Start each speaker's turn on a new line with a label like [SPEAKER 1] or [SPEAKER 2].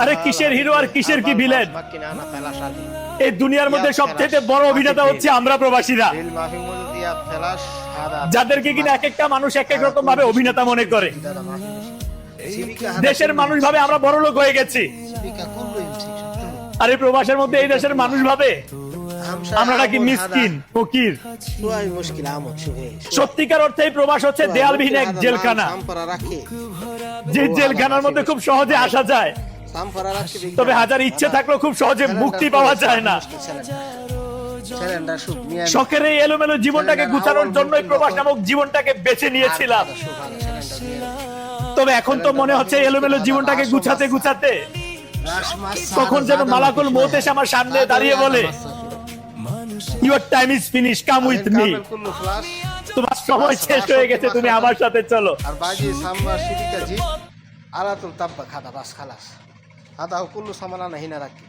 [SPEAKER 1] আরে কিসের হিরো আর কিসের কি ভিলেন? এই দুনিয়ার মধ্যে সবচেয়ে বড় অভিনেতা হচ্ছে আমরা প্রবাসীরা, যাদেরকে কিনা এক একটা মানুষ এক এক রকম ভাবে অভিনেতা মনে করে। দেশের মানুষ ভাবে আমরা বড় লোক হয়ে গেছি, আর এই প্রবাসের মধ্যে এই দেশের মানুষ ভাবে আমরা নাকি মিসকিন ফকির। সত্যিকার অর্থে এই প্রবাস হচ্ছে দেয়ালবিহীন এক জেলখানা, যে জেলখানার মধ্যে খুব সহজে আসা যায়, তবে হাজার ইচ্ছে থাকলেও খুব সহজে মুক্তি পাওয়া যায় না। শখের এই এলোমেলো জীবনটাকে গুছানোর জন্যই প্রবাস নামক জীবনটাকে বেছে নিয়েছিলাম। তবে এখন তো মনে হচ্ছে এলোমেলো জীবনটাকে গুছাতে গুছাতে কখন যেন মালাকুল মউত এসে আমার সামনে দাঁড়িয়ে বলে, your time is finish, come with me. তোমার সময় শেষ হয়ে গেছে, তুমি আমার সাথে চলো।
[SPEAKER 2] আর বাজি সামবা শিরিকা জি আলাতুল তাব্বা খাদা বাস খালাস হাদা কুল্লু সামানা হিনা রাখি।